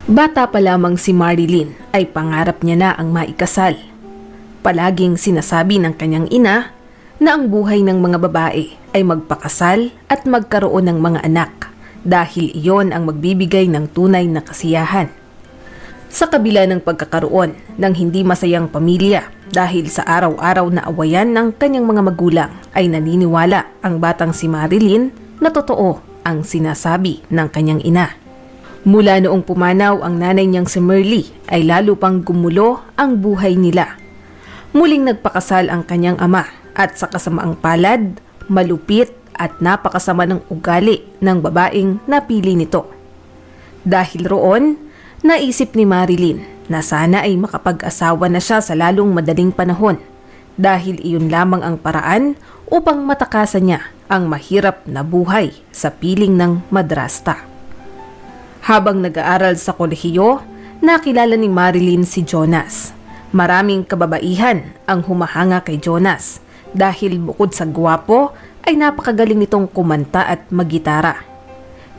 Bata pa lamang si Marilyn ay pangarap niya na ang maikasal. Palaging sinasabi ng kanyang ina na ang buhay ng mga babae ay magpakasal at magkaroon ng mga anak dahil iyon ang magbibigay ng tunay na kasiyahan. Sa kabila ng pagkakaroon ng hindi masayang pamilya dahil sa araw-araw na awayan ng kanyang mga magulang, ay naniniwala ang batang si Marilyn na totoo ang sinasabi ng kanyang ina. Mula noong pumanaw ang nanay niyang si Merly ay lalo pang gumulo ang buhay nila. Muling nagpakasal ang kanyang ama at sa kasamaang palad, malupit at napakasama ng ugali ng babaeng napili nito. Dahil roon, naisip ni Marilyn na sana ay makapag-asawa na siya sa lalong madaling panahon dahil iyon lamang ang paraan upang matakasan niya ang mahirap na buhay sa piling ng madrasta. Habang nag-aaral sa kolehiyo, nakilala ni Marilyn si Jonas. Maraming kababaihan ang humahanga kay Jonas dahil bukod sa gwapo ay napakagaling nitong kumanta at maggitara.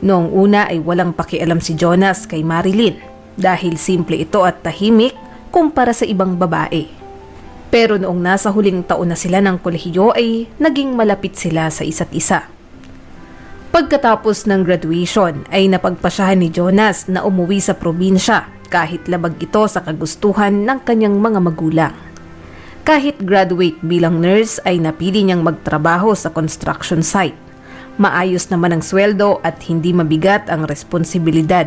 Noong una ay walang pakialam si Jonas kay Marilyn dahil simple ito at tahimik kumpara sa ibang babae. Pero noong nasa huling taon na sila ng kolehiyo ay naging malapit sila sa isa't isa. Pagkatapos ng graduation ay napagpasyahan ni Jonas na umuwi sa probinsya kahit labag ito sa kagustuhan ng kanyang mga magulang. Kahit graduate bilang nurse ay napili niyang magtrabaho sa construction site. Maayos naman ang sweldo at hindi mabigat ang responsibilidad.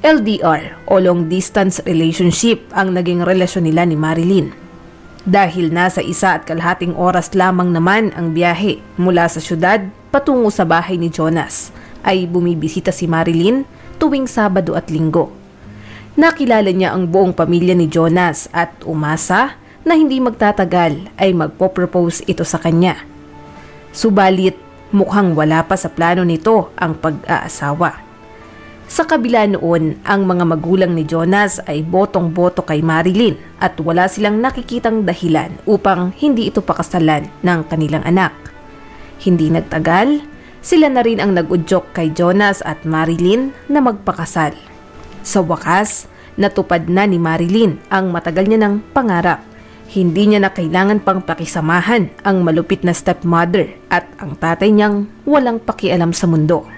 LDR o long distance relationship ang naging relasyon nila ni Marilyn. Dahil nasa 1.5 oras lamang naman ang biyahe mula sa syudad patungo sa bahay ni Jonas, ay bumibisita si Marilyn tuwing Sabado at Linggo. Nakilala niya ang buong pamilya ni Jonas at umasa na hindi magtatagal ay magpo-propose ito sa kanya. Subalit mukhang wala pa sa plano nito ang pag-aasawa. Sa kabila noon, ang mga magulang ni Jonas ay botong-boto kay Marilyn at wala silang nakikitang dahilan upang hindi ito pakasalan ng kanilang anak. Hindi nagtagal, sila na rin ang nag-udyok kay Jonas at Marilyn na magpakasal. Sa wakas, natupad na ni Marilyn ang matagal niya ng pangarap. Hindi niya na kailangan pang pakisamahan ang malupit na stepmother at ang tatay niyang walang pakialam sa mundo.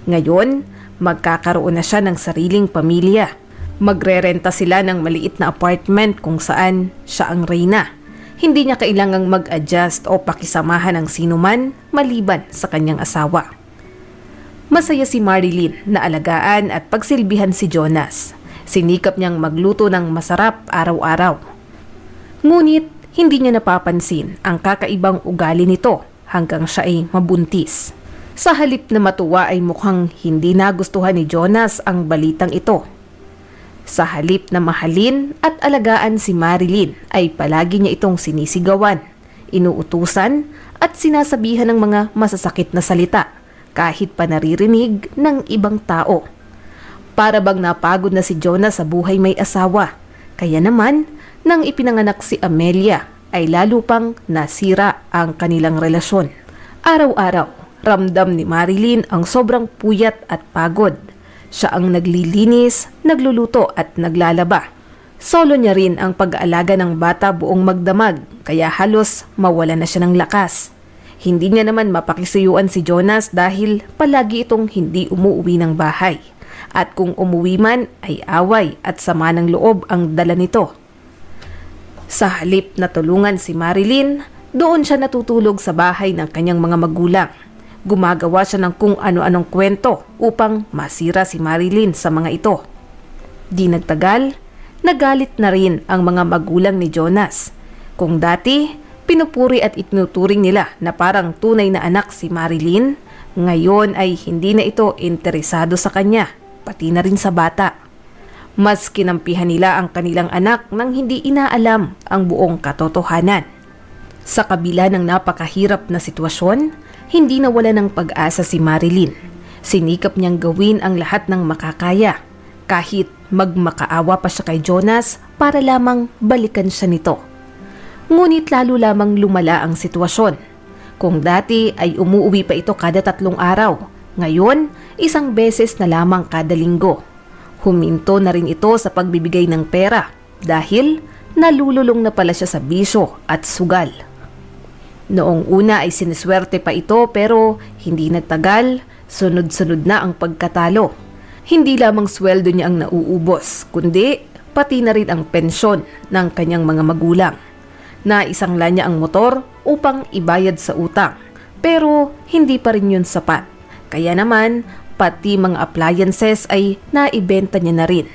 Ngayon, magkakaroon na siya ng sariling pamilya. Magrerenta sila ng maliit na apartment kung saan siya ang reyna. Hindi niya kailangang mag-adjust o pakisamahan ng sinuman maliban sa kanyang asawa. Masaya si Marilyn na alagaan at pagsilbihan si Jonas. Sinikap niyang magluto ng masarap araw-araw. Ngunit hindi niya napapansin ang kakaibang ugali nito hanggang siya ay mabuntis. Sa halip na matuwa ay mukhang hindi nagustuhan ni Jonas ang balitang ito. Sa halip na mahalin at alagaan si Marilyn ay palagi niya itong sinisigawan, inuutusan at sinasabihan ng mga masasakit na salita kahit pa naririnig ng ibang tao. Para bang napagod na si Jonas sa buhay may asawa, kaya naman nang ipinanganak si Amelia ay lalo pang nasira ang kanilang relasyon. Araw-araw, ramdam ni Marilyn ang sobrang puyat at pagod. Siya ang naglilinis, nagluluto at naglalaba. Solo niya rin ang pag-aalaga ng bata buong magdamag, kaya halos mawala na siya ng lakas. Hindi niya naman mapakisuyuan si Jonas dahil palagi itong hindi umuwi ng bahay. At kung umuwi man ay away at sama ng loob ang dala nito. Sa halip na tulungan si Marilyn, doon siya natutulog sa bahay ng kanyang mga magulang. Gumagawa siya ng kung ano-anong kwento upang masira si Marilyn sa mga ito. Di nagtagal, nagalit na rin ang mga magulang ni Jonas. Kung dati, pinupuri at itinuturing nila na parang tunay na anak si Marilyn, ngayon ay hindi na ito interesado sa kanya, pati na rin sa bata. Mas kinampihan nila ang kanilang anak nang hindi inaalam ang buong katotohanan. Sa kabila ng napakahirap na sitwasyon, hindi nawala ng pag-asa si Marilyn. Sinikap niyang gawin ang lahat ng makakaya, kahit magmakaawa pa siya kay Jonas para lamang balikan siya nito. Ngunit lalo lamang lumala ang sitwasyon. Kung dati ay umuuwi pa ito kada 3 araw, ngayon 1 beses na lamang kada linggo. Huminto na rin ito sa pagbibigay ng pera dahil nalululong na pala siya sa bisyo at sugal. Noong una ay siniswerte pa ito pero hindi nagtagal, sunod-sunod na ang pagkatalo. Hindi lamang sweldo niya ang nauubos, kundi pati na rin ang pensyon ng kanyang mga magulang. Naisangla niya ang motor upang ibayad sa utang, pero hindi pa rin yun sapat. Kaya naman, pati mga appliances ay naibenta niya na rin.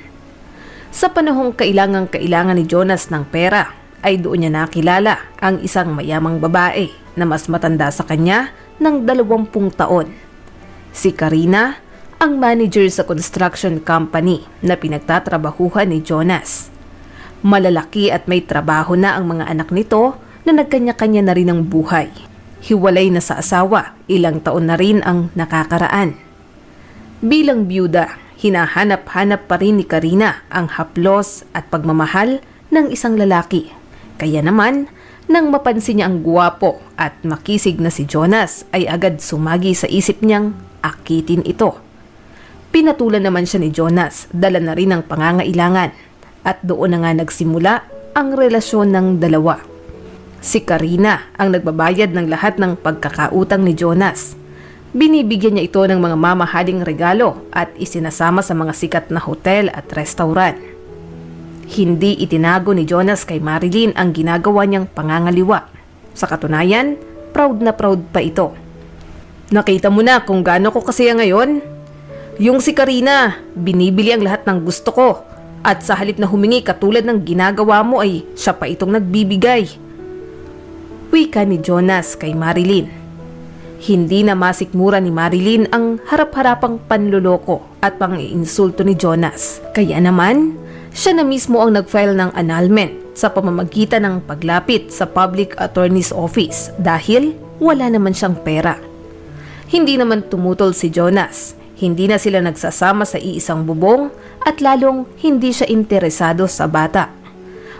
Sa panahong kailangan ni Jonas ng pera, ay doon niya nakilala ang isang mayamang babae na mas matanda sa kanya ng 20 taon. Si Karina, ang manager sa construction company na pinagtatrabahuhan ni Jonas. Malalaki at may trabaho na ang mga anak nito na nagkanya-kanya na rin ang buhay. Hiwalay na sa asawa, ilang taon na rin ang nakakaraan. Bilang byuda, hinahanap-hanap pa rin ni Karina ang haplos at pagmamahal ng isang lalaki. Kaya naman, nang mapansin niya ang guwapo at makisig na si Jonas ay agad sumagi sa isip niyang akitin ito. Pinatulan naman siya ni Jonas, dala na rin ang pangangailangan at doon na nga nagsimula ang relasyon ng dalawa. Si Karina ang nagbabayad ng lahat ng pagkakautang ni Jonas. Binibigyan niya ito ng mga mamahaling regalo at isinasama sa mga sikat na hotel at restaurant. Hindi itinago ni Jonas kay Marilyn ang ginagawa niyang pangangaliwa. Sa katunayan, proud na proud pa ito. Nakita mo na kung gaano ko kasaya ngayon? Yung si Karina, binibili ang lahat ng gusto ko. At sa halip na humingi katulad ng ginagawa mo ay siya pa itong nagbibigay. Wika ni Jonas kay Marilyn. Hindi na masikmura ni Marilyn ang harap-harapang panluloko at pang-iinsulto ni Jonas. Kaya naman, siya na mismo ang nag-file ng annulment sa pamamagitan ng paglapit sa Public Attorney's Office dahil wala naman siyang pera. Hindi naman tumutol si Jonas. Hindi na sila nagsasama sa iisang bubong at lalong hindi siya interesado sa bata.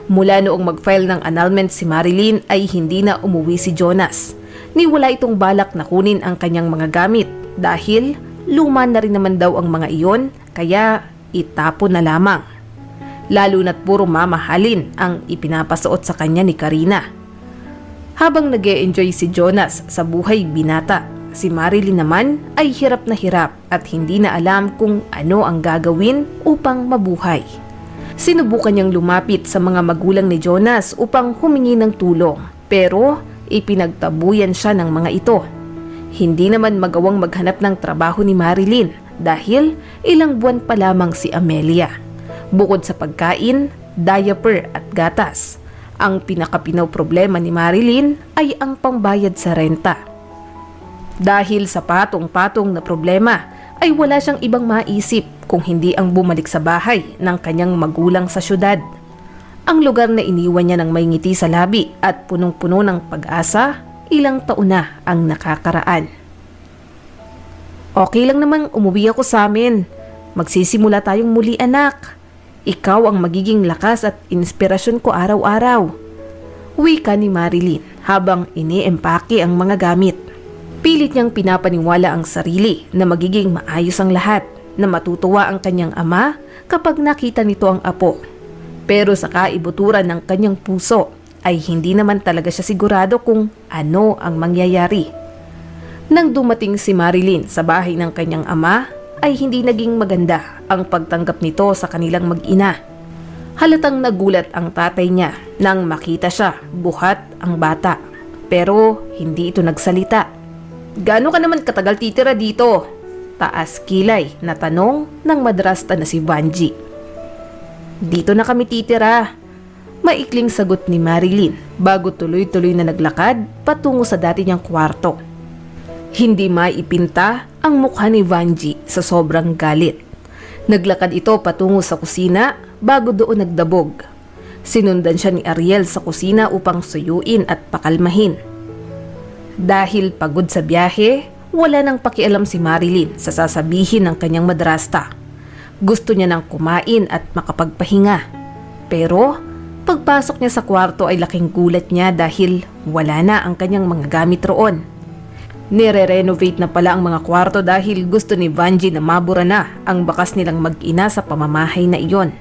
Mula noong mag-file ng annulment si Marilyn ay hindi na umuwi si Jonas. Niwala itong balak na kunin ang kanyang mga gamit dahil luma na rin naman daw ang mga iyon kaya itapon na lamang. Lalo na't puro mamahalin ang ipinapasuot sa kanya ni Karina. Habang nag-e-enjoy si Jonas sa buhay binata, si Marilyn naman ay hirap na hirap at hindi na alam kung ano ang gagawin upang mabuhay. Sinubukan niyang lumapit sa mga magulang ni Jonas upang humingi ng tulong pero ipinagtabuyan siya ng mga ito. Hindi naman magawang maghanap ng trabaho ni Marilyn dahil ilang buwan pa lamang si Amelia. Bukod sa pagkain, diaper at gatas, ang pinakapinaw problema ni Marilyn ay ang pambayad sa renta. Dahil sa patong-patong na problema ay wala siyang ibang maisip kung hindi ang bumalik sa bahay ng kanyang magulang sa syudad. Ang lugar na iniwan niya ng may ngiti sa labi at punong-puno ng pag-asa, ilang taon na ang nakakaraan. Okay lang namang umuwi ako sa amin. Magsisimula tayong muli, anak. Ikaw ang magiging lakas at inspirasyon ko araw-araw. Wika ni Marilyn habang iniempake ang mga gamit. Pilit niyang pinapaniwala ang sarili na magiging maayos ang lahat, na matutuwa ang kanyang ama kapag nakita nito ang apo. Pero sa kaibuturan ng kanyang puso ay hindi naman talaga siya sigurado kung ano ang mangyayari. Nang dumating si Marilyn sa bahay ng kanyang ama, ay hindi naging maganda ang pagtanggap nito sa kanilang mag-ina. Halatang nagulat ang tatay niya nang makita siya buhat ang bata. Pero hindi ito nagsalita. Gaano ka naman katagal titira dito? Taas kilay na tanong ng madrasta na si Vanji. Dito na kami titira. Maikling sagot ni Marilyn bago tuloy-tuloy na naglakad patungo sa dati niyang kwarto. Hindi maipinta ang mukha ni Vanji sa sobrang galit. Naglakad ito patungo sa kusina bago doon nagdabog. Sinundan siya ni Ariel sa kusina upang suyuin at pakalmahin. Dahil pagod sa biyahe, wala nang pakialam si Marilyn sa sasabihin ng kanyang madrasta. Gusto niya nang kumain at makapagpahinga. Pero pagpasok niya sa kwarto ay laking gulat niya dahil wala na ang kanyang mga gamit roon. Nire-renovate na pala ang mga kwarto dahil gusto ni Vanji na mabura na ang bakas nilang mag-ina sa pamamahay na iyon.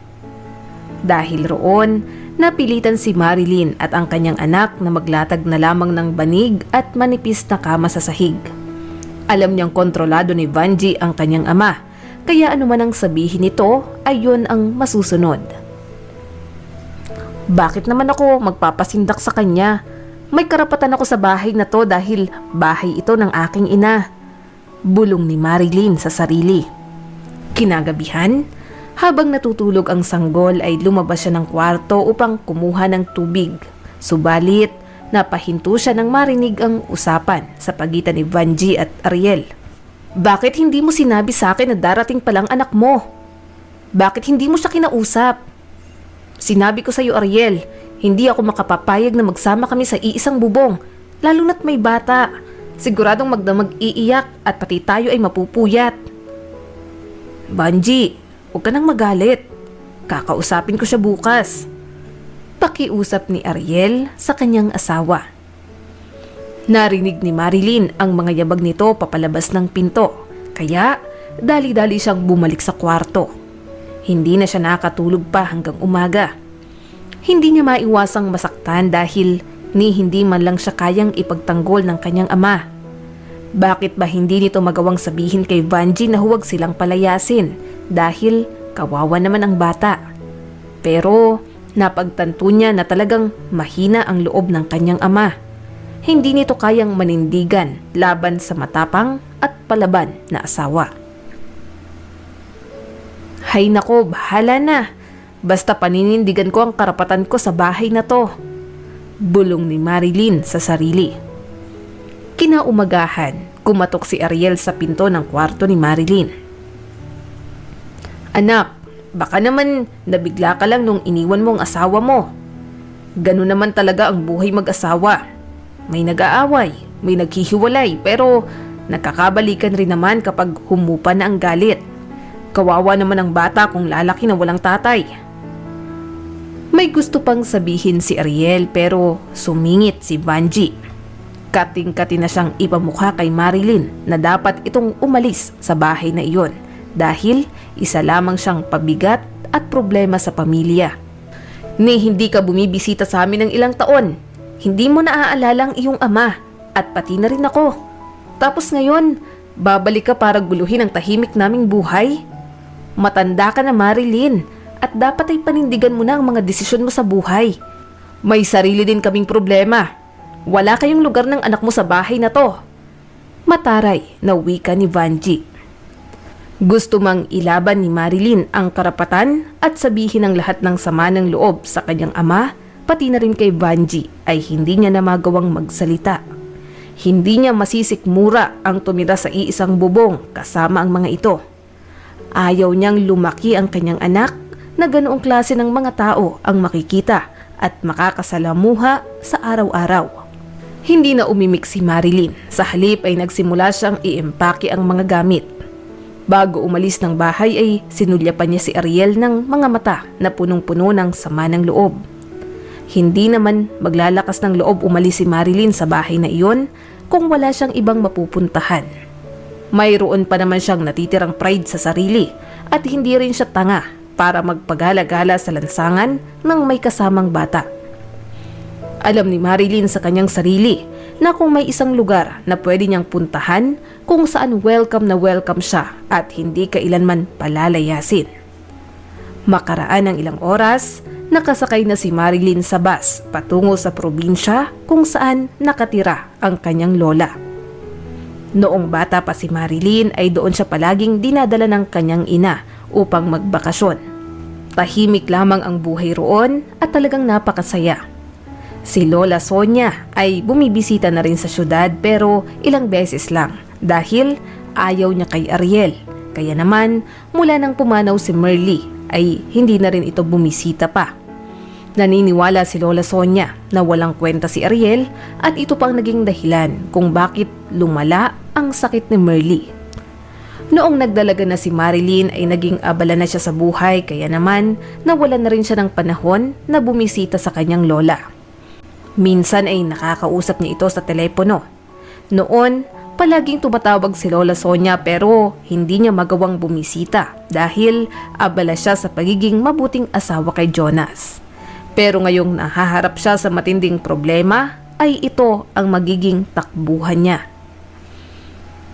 Dahil roon, napilitan si Marilyn at ang kanyang anak na maglatag na lamang ng banig at manipis na kama sa sahig. Alam niyang kontrolado ni Vanji ang kanyang ama, kaya anuman ang sabihin nito ay yun ang masusunod. Bakit naman ako magpapasindak sa kanya? May karapatan ako sa bahay na to dahil bahay ito ng aking ina. Bulong ni Marilyn sa sarili. Kinagabihan, habang natutulog ang sanggol ay lumabas siya ng kwarto upang kumuha ng tubig. Subalit, napahinto siya nang marinig ang usapan sa pagitan ni Vanji at Ariel. Bakit hindi mo sinabi sa akin na darating palang anak mo? Bakit hindi mo siya kinausap? Sinabi ko sa iyo, Ariel, hindi ako makapapayag na magsama kami sa iisang bubong, lalo na't may bata. Siguradong magdamag iiyak at pati tayo ay mapupuyat. Vanji, huwag ka nang magalit. Kakausapin ko siya bukas. Pakiusap ni Ariel sa kanyang asawa. Narinig ni Marilyn ang mga yabag nito papalabas ng pinto, kaya dali-dali siyang bumalik sa kwarto. Hindi na siya nakatulog pa hanggang umaga. Hindi niya maiwasang masaktan dahil hindi man lang siya kayang ipagtanggol ng kanyang ama. Bakit ba hindi nito magawang sabihin kay Vanji na huwag silang palayasin dahil kawawa naman ang bata? Pero napagtanto niya na talagang mahina ang loob ng kanyang ama. Hindi nito kayang manindigan laban sa matapang at palaban na asawa. Hay nako, bahala na. Basta paninindigan ko ang karapatan ko sa bahay na to. Bulong ni Marilyn sa sarili. Kinaumagahan, kumatok si Ariel sa pinto ng kwarto ni Marilyn. Anak, baka naman nabigla ka lang nung iniwan mo ang asawa mo. Ganun naman talaga ang buhay mag-asawa. May nag-aaway, may naghihiwalay, pero nakakabalikan rin naman kapag humupa na ang galit. Kawawa naman ang bata kung lalaki na walang tatay. May gusto pang sabihin si Ariel pero sumingit si Vanji. Kating-kati na siyang ipamukha kay Marilyn na dapat itong umalis sa bahay na iyon dahil isa lamang siyang pabigat at problema sa pamilya. Hindi ka bumibisita sa amin ng ilang taon. Hindi mo naaalala ang iyong ama at pati na rin ako. Tapos ngayon, babalik ka para guluhin ang tahimik naming buhay? Matanda ka na, Marilyn. At dapat ay panindigan mo na ang mga desisyon mo sa buhay. May sarili din kaming problema. Wala kayong lugar ng anak mo sa bahay na to. Mataray na wika ni Vanji. Gusto mang ilaban ni Marilyn ang karapatan at sabihin ang lahat ng sama ng loob sa kanyang ama, pati na rin kay Vanji ay hindi niya na magawang magsalita. Hindi niya masisikmura ang tumira sa iisang bubong kasama ang mga ito. Ayaw niyang lumaki ang kanyang anak na ganoong klase ng mga tao ang makikita at makakasalamuha sa araw-araw. Hindi na umimik si Marilyn. Sa halip ay nagsimula siyang iempake ang mga gamit. Bago umalis ng bahay ay sinulyapan niya si Ariel ng mga mata na punong-puno ng sama ng loob. Hindi naman maglalakas ng loob umalis si Marilyn sa bahay na iyon kung wala siyang ibang mapupuntahan. Mayroon pa naman siyang natitirang pride sa sarili at hindi rin siya tanga para magpagala-gala sa lansangan ng may kasamang bata. Alam ni Marilyn sa kanyang sarili na kung may isang lugar na pwede niyang puntahan kung saan welcome na welcome siya at hindi kailanman palalayasin. Makaraan ng ilang oras, nakasakay na si Marilyn sa bus patungo sa probinsya kung saan nakatira ang kanyang lola. Noong bata pa si Marilyn ay doon siya palaging dinadala ng kanyang ina upang magbakasyon. Tahimik lamang ang buhay roon at talagang napakasaya. Si Lola Sonia ay bumibisita na rin sa syudad pero ilang beses lang dahil ayaw niya kay Ariel. Kaya naman mula nang pumanaw si Merly ay hindi na rin ito bumisita pa. Naniniwala si Lola Sonia na walang kwenta si Ariel at ito pang naging dahilan kung bakit lumala ang sakit ni Merly. Noong nagdalaga na si Marilyn ay naging abala na siya sa buhay kaya naman nawalan na rin siya ng panahon na bumisita sa kanyang lola. Minsan ay nakakausap niya ito sa telepono. Noon, Palaging tumatawag si Lola Sonia pero hindi niya magawang bumisita dahil abala siya sa pagiging mabuting asawa kay Jonas. Pero ngayong nahaharap siya sa matinding problema ay ito ang magiging takbuhan niya.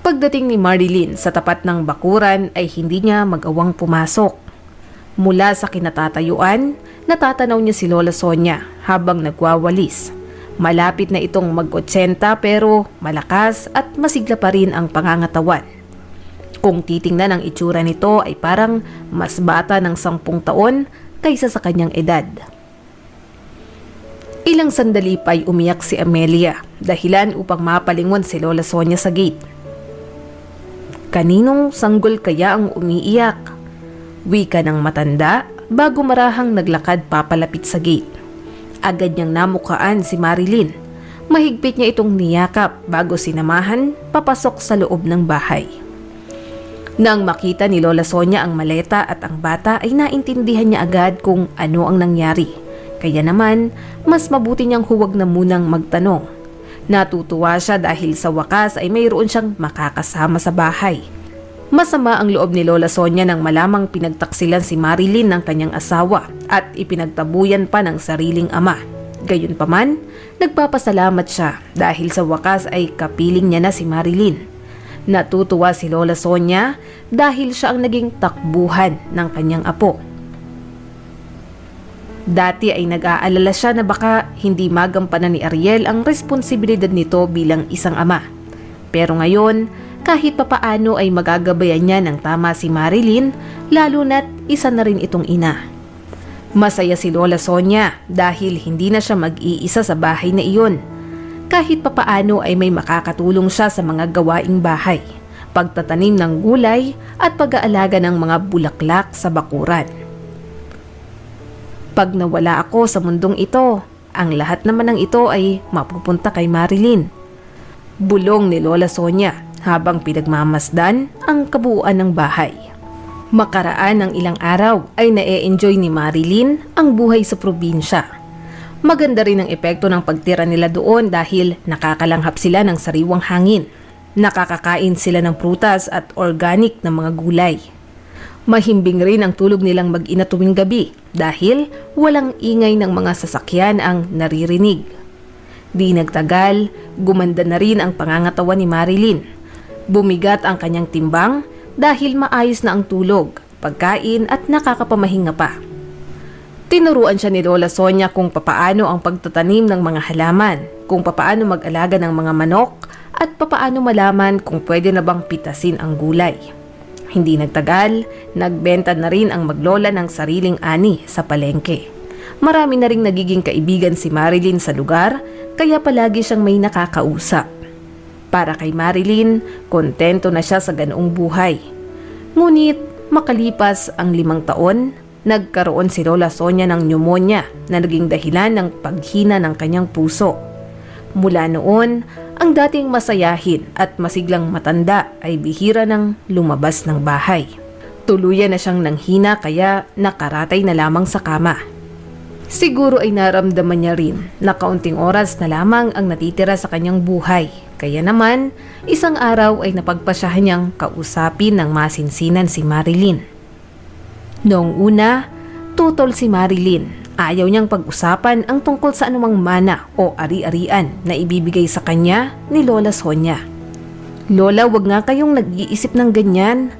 Pagdating ni Marilyn sa tapat ng bakuran ay hindi niya magawang pumasok. Mula sa kinatatayuan, natatanaw niya si Lola Sonia habang nagwawalis. Malapit na itong mag-80 pero malakas at masigla pa rin ang pangangatawan. Kung titingnan ang itsura nito ay parang mas bata ng 10 taon kaysa sa kanyang edad. Ilang sandali pa ay umiyak si Amelia dahilan upang mapalingon si Lola Sonia sa gate. Kaninong sanggol kaya ang umiiyak? Wika ng matanda bago marahang naglakad papalapit sa gate. Agad niyang namukaan si Marilyn. Mahigpit niya itong niyakap bago sinamahan papasok sa loob ng bahay. Nang makita ni Lola Sonia ang maleta at ang bata ay naintindihan niya agad kung ano ang nangyari. Kaya naman, mas mabuti niyang huwag na munang magtanong. Natutuwa siya dahil sa wakas ay mayroon siyang makakasama sa bahay. Masama ang loob ni Lola Sonia nang malamang pinagtaksilan si Marilyn ng kanyang asawa at ipinagtabuyan pa ng sariling ama. Gayunpaman, nagpapasalamat siya dahil sa wakas ay kapiling niya na si Marilyn. Natutuwa si Lola Sonia dahil siya ang naging takbuhan ng kanyang apo. Dati ay nag-aalala siya na baka hindi magampanan ni Ariel ang responsibilidad nito bilang isang ama. Pero ngayon, kahit papaano ay magagabayan niya ng tama si Marilyn, lalo na't isa na rin itong ina. Masaya si Lola Sonia dahil hindi na siya mag-iisa sa bahay na iyon. Kahit papaano ay may makakatulong siya sa mga gawaing bahay, pagtatanim ng gulay at pag-aalaga ng mga bulaklak sa bakuran. Pag nawala ako sa mundong ito, ang lahat naman ng ito ay mapupunta kay Marilyn. Bulong ni Lola Sonia habang pinagmamasdan ang kabuuan ng bahay. Makaraan ng ilang araw ay na-e-enjoy ni Marilyn ang buhay sa probinsya. Maganda rin ang epekto ng pagtira nila doon dahil nakakalanghap sila ng sariwang hangin. Nakakakain sila ng prutas at organic na mga gulay. Mahimbing rin ang tulog nilang mag-ina tuwing gabi dahil walang ingay ng mga sasakyan ang naririnig. Di nagtagal, gumanda na rin ang pangangatawan ni Marilyn. Bumigat ang kanyang timbang dahil maayos na ang tulog, pagkain at nakakapamahinga pa. Tinuruan siya ni Lola Sonia kung papaano ang pagtatanim ng mga halaman, kung papaano mag-alaga ng mga manok at papaano malaman kung pwede na bang pitasin ang gulay. Hindi nagtagal, nagbenta na rin ang maglola ng sariling ani sa palengke. Marami na ring nagiging kaibigan si Marilyn sa lugar kaya palagi siyang may nakakausap. Para kay Marilyn, kontento na siya sa ganoong buhay. Ngunit makalipas ang 5 taon, nagkaroon si Lola Sonia ng pneumonia na naging dahilan ng paghina ng kanyang puso. Mula noon, ang dating masayahin at masiglang matanda ay bihira ng lumabas ng bahay. Tuluyan na siyang nanghina kaya nakaratay na lamang sa kama. Siguro ay naramdaman niya rin na kaunting oras na lamang ang natitira sa kanyang buhay. Kaya naman, isang araw ay napagpasyahan niyang kausapin ng masinsinan si Marilyn. Noong una, tutol si Marilyn. Ayaw niyang pag-usapan ang tungkol sa anumang mana o ari-arian na ibibigay sa kanya ni Lola Sonia. Lola, wag nga kayong nag-iisip ng ganyan.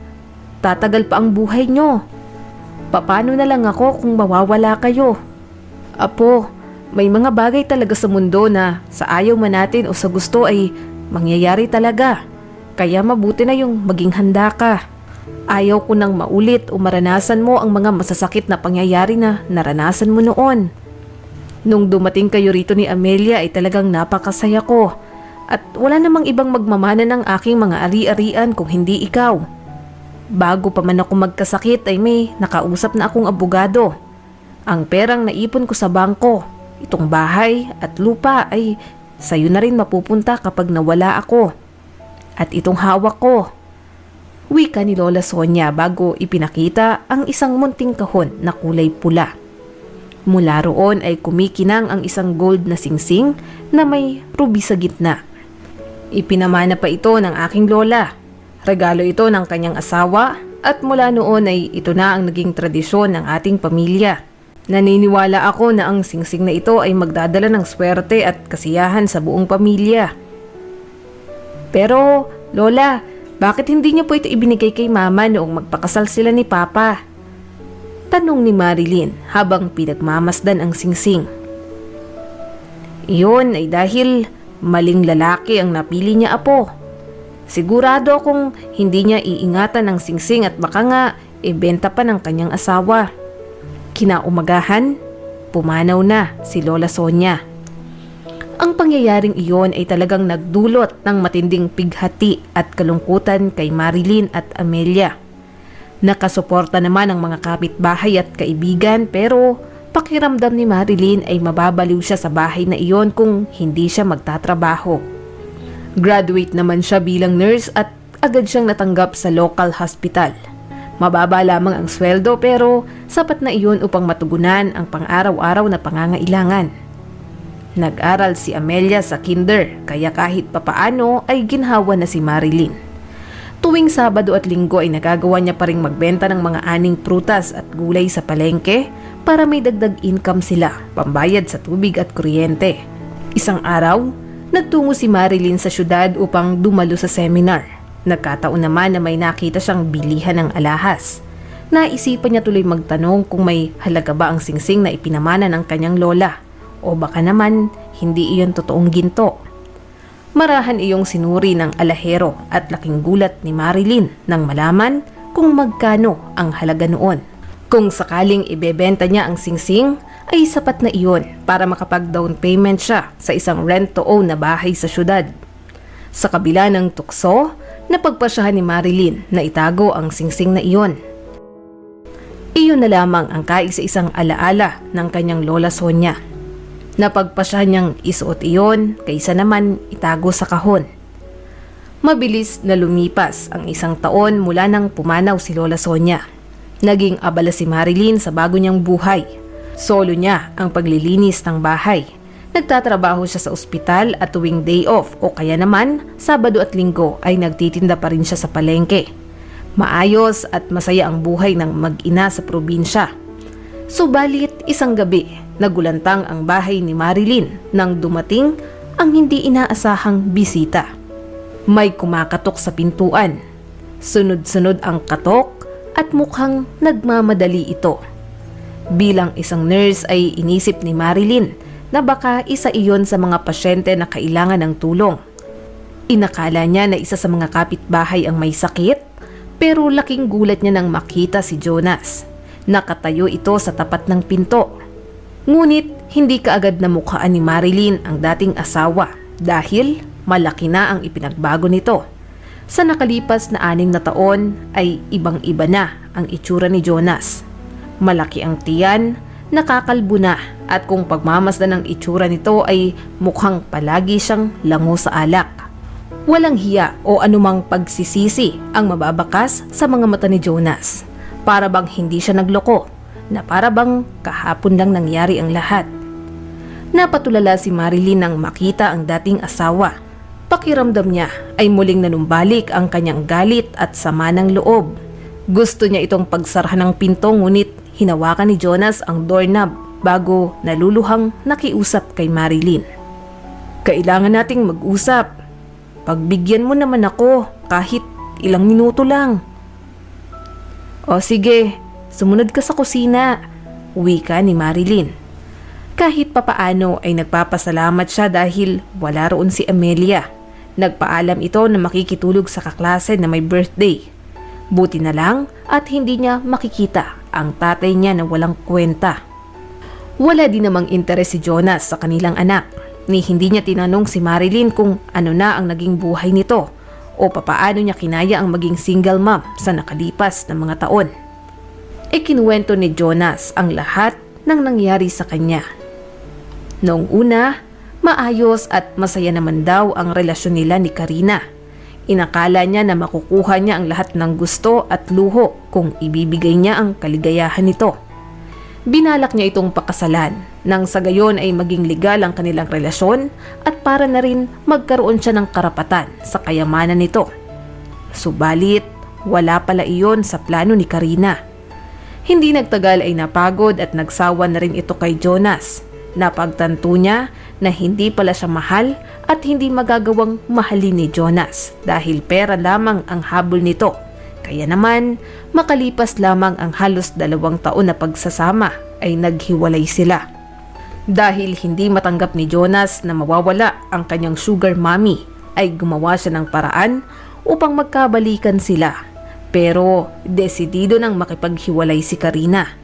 Tatagal pa ang buhay niyo. Paano na lang ako kung mawawala kayo? Apo, may mga bagay talaga sa mundo na sa ayaw man natin o sa gusto ay mangyayari talaga. Kaya mabuti na yung maging handa ka. Ayaw ko nang maulit o maranasan mo ang mga masasakit na pangyayari na naranasan mo noon. Nung dumating kayo rito ni Amelia ay talagang napakasaya ko. At wala namang ibang magmamana ng aking mga ari-arian kung hindi ikaw. Bago pa man ako magkasakit ay may nakausap na akong abogado. Ang perang naipon ko sa bangko, itong bahay at lupa ay sayo na rin mapupunta kapag nawala ako. At itong hawak ko. Wika ni Lola Sonia bago ipinakita ang isang munting kahon na kulay pula. Mula roon ay kumikinang ang isang gold na singsing na may ruby sa gitna. Ipinamana pa ito ng aking lola. Regalo ito ng kanyang asawa at mula noon ay ito na ang naging tradisyon ng ating pamilya. Naniniwala ako na ang singsing na ito ay magdadala ng swerte at kasiyahan sa buong pamilya. Pero, Lola, bakit hindi niyo po ito ibinigay kay Mama noong magpakasal sila ni Papa? Tanong ni Marilyn habang pinagmamasdan ang singsing. Iyon ay dahil maling lalaki ang napili niya, Apo. Sigurado akong hindi niya iingatan ang singsing at baka nga ibenta pa ng kanyang asawa. Kinaumagahan, pumanaw na si Lola Sonia. Ang pangyayaring iyon ay talagang nagdulot ng matinding pighati at kalungkutan kay Marilyn at Amelia. Nakasuporta naman ang mga kapitbahay at kaibigan pero pakiramdam ni Marilyn ay mababaliw siya sa bahay na iyon kung hindi siya magtatrabaho. Graduate naman siya bilang nurse at agad siyang natanggap sa local hospital. Mababa lamang ang sweldo pero sapat na iyon upang matugunan ang pang-araw-araw na pangangailangan. Nag-aral si Amelia sa kinder kaya kahit papaano ay ginhawa na si Marilyn. Tuwing Sabado at Linggo ay nagagawa niya pa ring magbenta ng mga aning prutas at gulay sa palengke para may dagdag income sila, pambayad sa tubig at kuryente. Isang araw, nagtungo si Marilyn sa syudad upang dumalo sa seminar. Nagkataon naman na may nakita siyang bilihan ng alahas. Naisipan niya tuloy magtanong kung may halaga ba ang singsing na ipinamana ng kanyang lola o baka naman hindi iyon totoong ginto. Marahan iyong sinuri ng alahero at laking gulat ni Marilyn nang malaman kung magkano ang halaga noon. Kung sakaling ibebenta niya ang singsing ay sapat na iyon para makapag-down payment siya sa isang rent-to-own na bahay sa syudad. Sa kabila ng tukso, napagpasyahan ni Marilyn na itago ang singsing na iyon. Iyon na lamang ang kaisa-isang alaala ng kanyang Lola Sonia. Napagpasyahan niyang isuot iyon kaysa naman itago sa kahon. Mabilis na lumipas ang isang taon mula nang pumanaw si Lola Sonia. Naging abala si Marilyn sa bago niyang buhay. Solo niya ang paglilinis ng bahay. Nagtatrabaho siya sa ospital at tuwing day off o kaya naman Sabado at Linggo ay nagtitinda pa rin siya sa palengke. Maayos at masaya ang buhay ng mag-ina sa probinsya. Subalit isang gabi, nagulantang ang bahay ni Marilyn nang dumating ang hindi inaasahang bisita. May kumakatok sa pintuan. Sunod-sunod ang katok at mukhang nagmamadali ito. Bilang isang nurse ay inisip ni Marilyn na baka isa iyon sa mga pasyente na kailangan ng tulong. Inakala niya na isa sa mga kapitbahay ang may sakit, pero laking gulat niya nang makita si Jonas. Nakatayo ito sa tapat ng pinto. Ngunit hindi kaagad namukhaan ni Marilyn ang dating asawa dahil malaki na ang ipinagbago nito. Sa nakalipas na 6 na taon ay ibang-iba na ang itsura ni Jonas. Malaki ang tiyan, nakakalbo na at kung pagmamasdan ng itsura nito ay mukhang palagi siyang lango sa alak. Walang hiya o anumang pagsisisi ang mababakas sa mga mata ni Jonas. Para bang hindi siya nagloko, na para bang kahapon lang nangyari ang lahat. Napatulala si Marilyn nang makita ang dating asawa. Pakiramdam niya ay muling nanumbalik ang kanyang galit at sama ng loob. Gusto niya itong pagsarahan ng pinto ngunit hinawakan ni Jonas ang doorknob bago naluluhang nakiusap kay Marilyn. Kailangan nating mag-usap. Pagbigyan mo naman ako kahit ilang minuto lang. O sige, sumunod ka sa kusina, wika ni Marilyn. Kahit papaano ay nagpapasalamat siya dahil wala roon si Amelia. Nagpaalam ito na makikitulog sa kaklase na may birthday. Buti na lang at hindi niya makikita ang tatay niya na walang kwenta. Wala din namang interes si Jonas sa kanilang anak. Ni hindi niya tinanong si Marilyn kung ano na ang naging buhay nito o papaano niya kinaya ang maging single mom sa nakalipas na mga taon. Ikinuwento ni Jonas ang lahat ng nangyari sa kanya. Noong una, maayos at masaya naman daw ang relasyon nila ni Karina. Inakala niya na makukuha niya ang lahat ng gusto at luho kung ibibigay niya ang kaligayahan nito. Binalak niya itong pakasalan nang sa gayon ay maging legal ang kanilang relasyon at para na rin magkaroon siya ng karapatan sa kayamanan nito. Subalit, wala pala iyon sa plano ni Karina. Hindi nagtagal ay napagod at nagsawa na rin ito kay Jonas. Napagtanto niya na hindi pala siya mahal at hindi magagawang mahalin ni Jonas dahil pera lamang ang habol nito. Kaya naman, makalipas lamang ang halos 2 taon na pagsasama ay naghiwalay sila. Dahil hindi matanggap ni Jonas na mawawala ang kanyang sugar mommy, ay gumawa siya ng paraan upang magkabalikan sila. Pero desidido nang makipaghiwalay si Karina.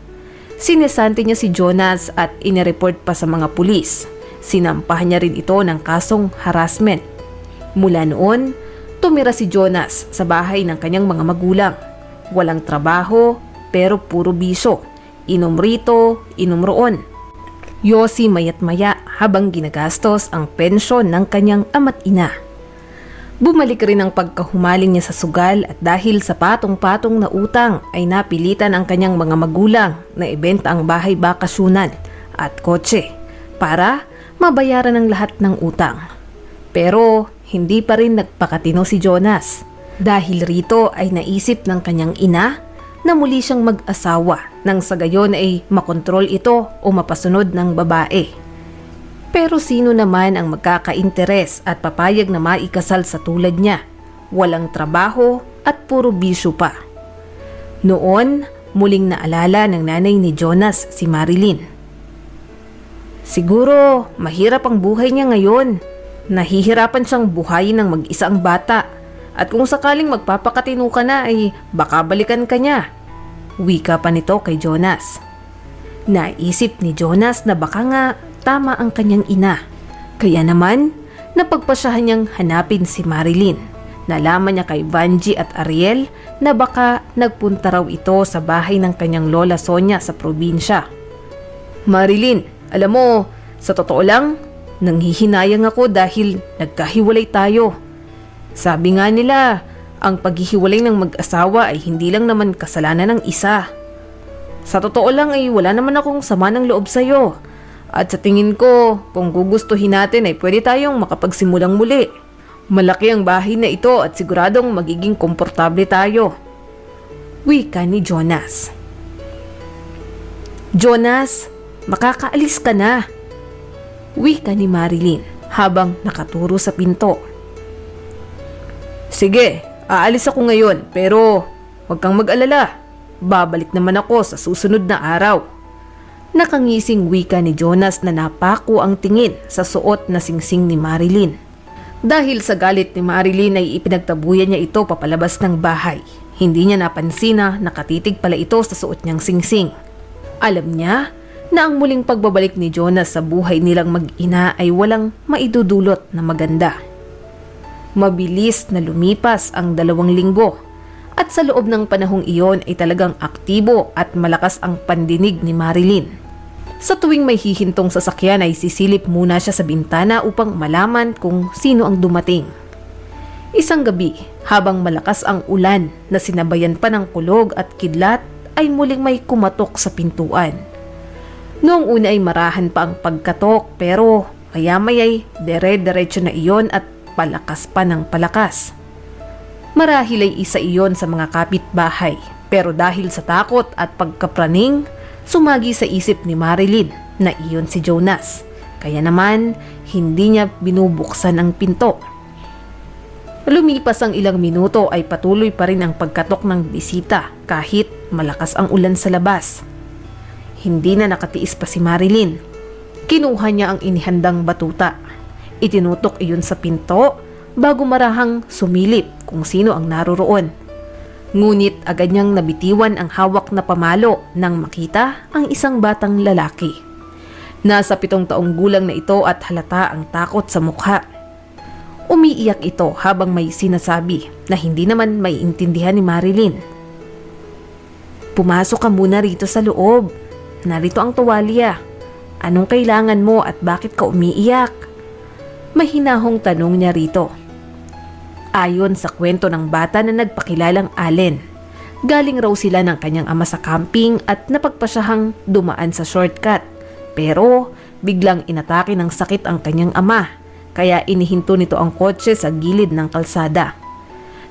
Sinesante niya si Jonas at inireport pa sa mga pulis. Sinampahan niya rin ito ng kasong harassment. Mula noon, tumira si Jonas sa bahay ng kanyang mga magulang. Walang trabaho pero puro bisyo. Inom rito, inom roon. Yosi mayat maya habang ginagastos ang pensyon ng kanyang ama't ina. Bumalik rin ang pagkahumaling niya sa sugal at dahil sa patong-patong na utang ay napilitan ang kanyang mga magulang na ibenta ang bahay bakasyunan at kotse para mabayaran ang lahat ng utang. Pero hindi pa rin nagpakatino si Jonas. Dahil rito ay naisip ng kanyang ina na muli siyang mag-asawa nang sa gayon ay makontrol ito o mapasunod ng babae. Pero sino naman ang magkaka-interes at papayag na maikasal sa tulad niya? Walang trabaho at puro bisyo pa. Noon, muling naalala ng nanay ni Jonas si Marilyn. Siguro, mahirap ang buhay niya ngayon. Nahihirapan siyang buhayin ng mag-isa ang bata. At kung sakaling magpapakatino ka na ay baka balikan ka niya. Wika pa nito kay Jonas. Naisip ni Jonas na baka nga tama ang kanyang ina. Kaya naman, napagpasyahan niyang hanapin si Marilyn. Nalaman niya kay Vanji at Ariel na baka nagpunta raw ito sa bahay ng kanyang lola Sonia sa probinsya. Marilyn, alam mo, sa totoo lang, nanghihinayang ako dahil nagkahiwalay tayo. Sabi nga nila, ang paghihiwalay ng mag-asawa ay hindi lang naman kasalanan ng isa. Sa totoo lang ay wala naman akong sama ng loob sa'yo. At sa tingin ko, kung gugustuhin natin ay pwede tayong makapagsimulang muli. Malaki ang bahay na ito at siguradong magiging komportable tayo. Wika ni Jonas. Jonas, makakaalis ka na. Wika ni Marilyn habang nakaturo sa pinto. Sige, aalis ako ngayon pero huwag kang mag-alala. Babalik naman ako sa susunod na araw. Nakangising wika ni Jonas na napako ang tingin sa suot na singsing ni Marilyn. Dahil sa galit ni Marilyn ay ipinagtabuyan niya ito papalabas ng bahay. Hindi niya napansin na nakatitig pala ito sa suot niyang singsing. Alam niya na ang muling pagbabalik ni Jonas sa buhay nilang mag-ina ay walang maidudulot na maganda. Mabilis na lumipas ang 2 linggo at sa loob ng panahong iyon ay talagang aktibo at malakas ang pandinig ni Marilyn. Sa tuwing may hihintong sasakyan ay sisilip muna siya sa bintana upang malaman kung sino ang dumating. Isang gabi, habang malakas ang ulan na sinabayan pa ng kulog at kidlat, ay muling may kumatok sa pintuan. Noong una ay marahan pa ang pagkatok pero maya-maya ay dire-diretso na iyon at palakas pa ng palakas. Marahil ay isa iyon sa mga kapitbahay pero dahil sa takot at pagkapraning, sumagi sa isip ni Marilyn na iyon si Jonas. Kaya naman, hindi niya binubuksan ang pinto. Lumipas ang ilang minuto ay patuloy pa rin ang pagkatok ng bisita kahit malakas ang ulan sa labas. Hindi na nakatiis pa si Marilyn. Kinuha niya ang inihandang batuta. Itinutok iyon sa pinto bago marahang sumilip kung sino ang naroroon. Ngunit agad niyang nabitiwan ang hawak na pamalo nang makita ang isang batang lalaki. Nasa 7 taong gulang na ito at halata ang takot sa mukha. Umiiyak ito habang may sinasabi na hindi naman maiintindihan ni Marilyn. Pumasok ka muna rito sa loob. Narito ang tuwalya. Anong kailangan mo at bakit ka umiiyak? Mahinahong tanong niya rito. Ayon sa kwento ng bata na nagpakilalang Allen, galing raw sila ng kanyang ama sa camping at napagpasyahang dumaan sa shortcut Pero biglang inatake ng sakit ang kanyang ama, kaya inihinto nito ang kotse sa gilid ng kalsada.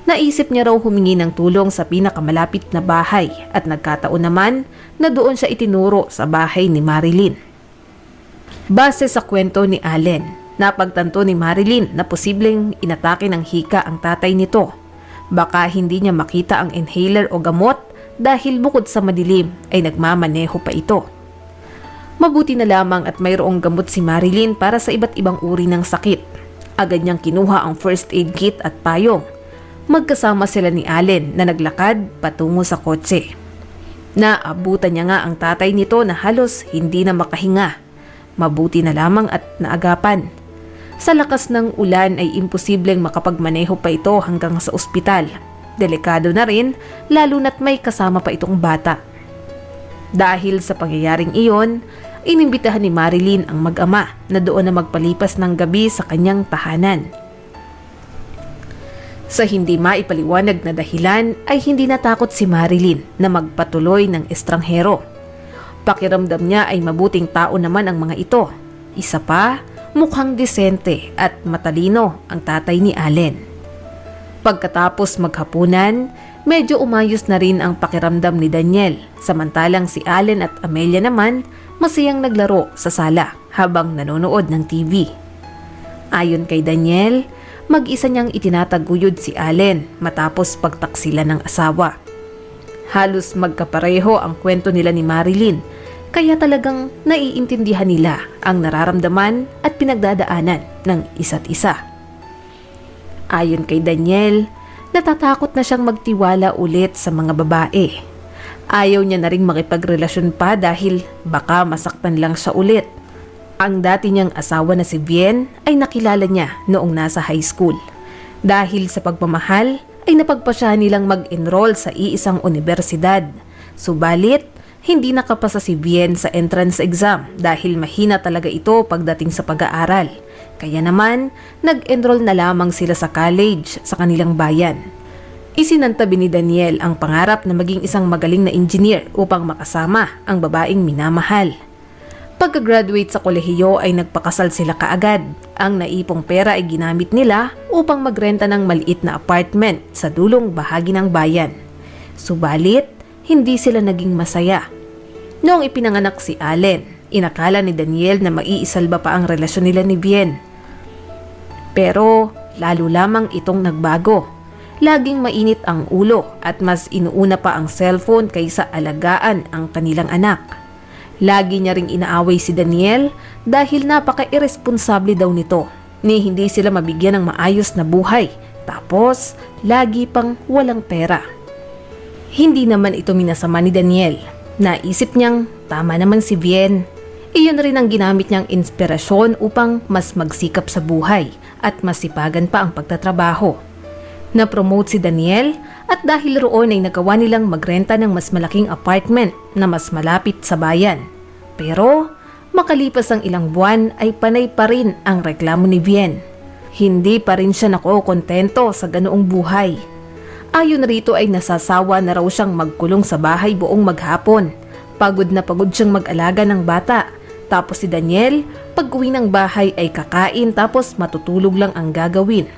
Naisip niya raw humingi ng tulong sa pinakamalapit na bahay at nagkataon naman na doon siya itinuro sa bahay ni Marilyn. Base sa kwento ni Allen, napagtanto ni Marilyn na posibleng inatake ng hika ang tatay nito. Baka hindi niya makita ang inhaler o gamot dahil bukod sa madilim ay nagmamaneho pa ito. Mabuti na lamang at mayroong gamot si Marilyn para sa iba't ibang uri ng sakit. Agad niyang kinuha ang first aid kit at payong. Magkasama sila ni Allen na naglakad patungo sa kotse. Naabutan niya nga ang tatay nito na halos hindi na makahinga. Mabuti na lamang at naagapan. Sa lakas ng ulan ay imposibleng makapagmaneho pa ito hanggang sa ospital. Delikado na rin lalo na't may kasama pa itong bata. Dahil sa pangyayaring iyon, inimbitahan ni Marilyn ang mag-ama na doon na magpalipas ng gabi sa kanyang tahanan. Sa hindi maipaliwanag na dahilan ay hindi natakot si Marilyn na magpatuloy ng estranghero. Pakiramdam niya ay mabuting tao naman ang mga ito. Isa pa, mukhang disente at matalino ang tatay ni Allen. Pagkatapos maghapunan, medyo umayos na rin ang pakiramdam ni Daniel, samantalang si Allen at Amelia naman masayang naglaro sa sala habang nanonood ng TV. Ayon kay Daniel, mag-isa niyang itinataguyod si Allen matapos pagtaksila ng asawa. Halos magkapareho ang kwento nila ni Marilyn, kaya talagang naiintindihan nila ang nararamdaman at pinagdadaanan ng isa't isa. Ayon kay Daniel, natatakot na siyang magtiwala ulit sa mga babae. Ayaw niya na ring makipagrelasyon pa dahil baka masaktan lang siya ulit. Ang dati niyang asawa na si Bien ay nakilala niya noong nasa high school. Dahil sa pagmamahal ay napagpasyahan nilang mag-enroll sa iisang universidad. Subalit, hindi nakapasa si Bien sa entrance exam dahil mahina talaga ito pagdating sa pag-aaral. Kaya naman, nag-enroll na lamang sila sa college sa kanilang bayan. Isinantabi ni Daniel ang pangarap na maging isang magaling na engineer upang makasama ang babaeng minamahal. Pagka-graduate sa kolehiyo ay nagpakasal sila kaagad. Ang naipong pera ay ginamit nila upang magrenta ng maliit na apartment sa dulong bahagi ng bayan. Subalit, hindi sila naging masaya. Noong ipinanganak si Allen, inakala ni Daniel na maiisalba pa ang relasyon nila ni Bien. Pero lalo lamang itong nagbago. Laging mainit ang ulo at mas inuuna pa ang cellphone kaysa alagaan ang kanilang anak. Lagi niya ring inaaway si Daniel dahil napaka-irresponsable daw nito ni hindi sila mabigyan ng maayos na buhay tapos lagi pang walang pera. Hindi naman ito minasama ni Daniel. Naisip niyang tama naman si Bien. Iyon rin ang ginamit niyang inspirasyon upang mas magsikap sa buhay at masipagan pa ang pagtatrabaho. Na-promote si Daniel at dahil roon ay nagawa nilang magrenta ng mas malaking apartment na mas malapit sa bayan. Pero makalipas ang ilang buwan ay panay pa rin ang reklamo ni Bien. Hindi pa rin siya nakokontento sa ganoong buhay. Ayon rito ay nasasawa na raw siyang magkulong sa bahay buong maghapon. Pagod na pagod siyang mag-alaga ng bata. Tapos si Daniel, pag-uwi ng bahay ay kakain tapos matutulog lang ang gagawin.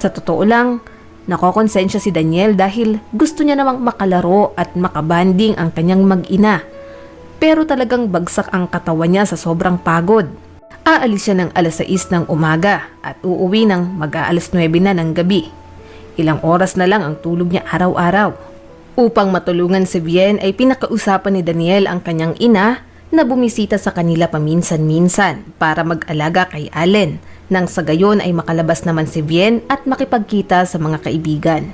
Sa totoo lang, nakokonsensya si Daniel dahil gusto niya namang makalaro at makabanding ang kanyang mag-ina. Pero talagang bagsak ang katawan niya sa sobrang pagod. Aalis siya ng alas 6 ng umaga at uuwi ng mag-aalas 9 na ng gabi. Ilang oras na lang ang tulog niya araw-araw. Upang matulungan si Bien ay pinakausapan ni Daniel ang kanyang ina na bumisita sa kanila paminsan-minsan para mag-alaga kay Allen. Nang sa gayon ay makalabas naman si Bien at makipagkita sa mga kaibigan.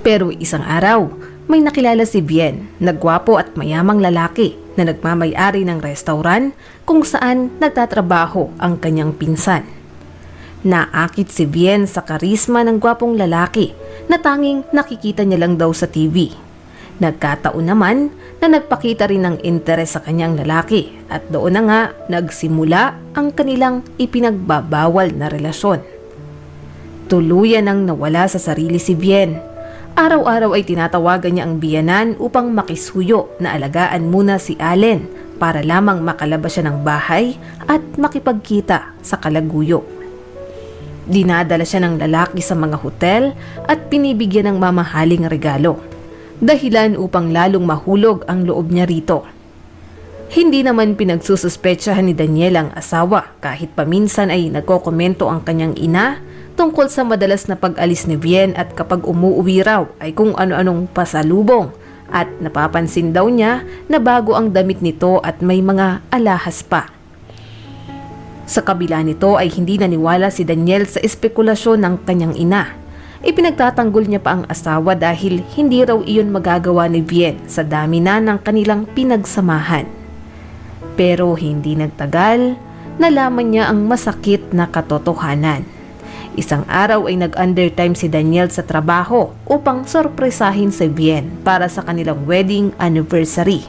Pero isang araw, may nakilala si Bien, nagwapo at mayamang lalaki na nagmamay-ari ng restaurant kung saan nagtatrabaho ang kanyang pinsan. Naakit si Bien sa karisma ng gwapong lalaki na tanging nakikita niya lang daw sa TV. Nagkataon naman na nagpakita rin ng interes sa kanyang lalaki at doon na nga nagsimula ang kanilang ipinagbabawal na relasyon. Tuluyan ang nawala sa sarili si Bien. Araw-araw ay tinatawagan niya ang biyanan upang makisuyo na alagaan muna si Allen para lamang makalabas siya ng bahay at makipagkita sa kalaguyo. Dinadala siya ng lalaki sa mga hotel at pinibigyan ng mamahaling regalo, dahilan upang lalong mahulog ang loob niya rito. Hindi naman pinagsususpetsahan ni Daniel ang asawa kahit paminsan ay nagkokomento ang kanyang ina tungkol sa madalas na pag-alis ni Bien at kapag umuuwi raw ay kung ano-anong pasalubong at napapansin daw niya na bago ang damit nito at may mga alahas pa. Sa kabila nito ay hindi naniwala si Daniel sa espekulasyon ng kanyang ina. Ipinagtatanggol niya pa ang asawa dahil hindi raw iyon magagawa ni Bien sa dami na ng kanilang pinagsamahan. Pero hindi nagtagal, nalaman niya ang masakit na katotohanan. Isang araw ay nag-undertime si Daniel sa trabaho upang sorpresahin si Bien para sa kanilang wedding anniversary.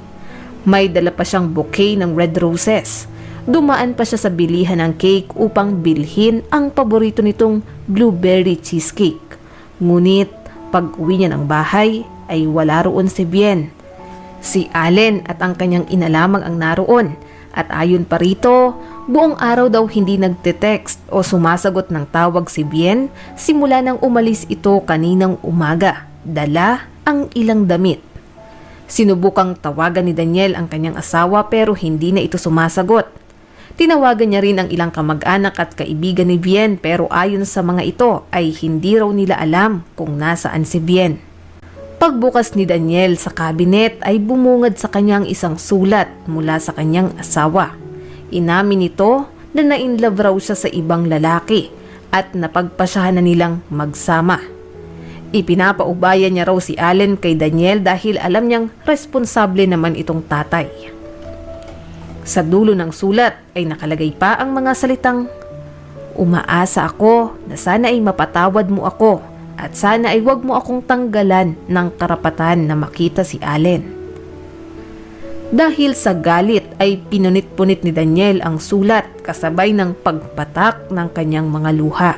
May dala pa siyang bouquet ng red roses. Dumaan pa siya sa bilihan ng cake upang bilhin ang paborito nitong blueberry cheesecake. Ngunit pag uwi niya ng bahay ay wala roon si Bien. Si Allen at ang kanyang ina lamang ang naroon at ayon pa rito, buong araw daw hindi nagte-text o sumasagot ng tawag si Bien simula nang umalis ito kaninang umaga. Dala ang ilang damit. Sinubukang tawagan ni Daniel ang kanyang asawa pero hindi na ito sumasagot. Tinawagan niya rin ang ilang kamag-anak at kaibigan ni Bien pero ayon sa mga ito ay hindi raw nila alam kung nasaan si Bien. Pagbukas ni Daniel sa cabinet ay bumungad sa kanyang isang sulat mula sa kanyang asawa. Inamin nito na na-inlove raw siya sa ibang lalaki at napagpasyahan na nilang magsama. Ipinapaubaya niya raw si Allen kay Daniel dahil alam niyang responsable naman itong tatay. Sa dulo ng sulat ay nakalagay pa ang mga salitang, "Umaasa ako na sana ay mapatawad mo ako at sana ay wag mo akong tanggalan ng karapatan na makita si Allen." Dahil sa galit ay pinunit-punit ni Daniel ang sulat kasabay ng pagpatak ng kanyang mga luha.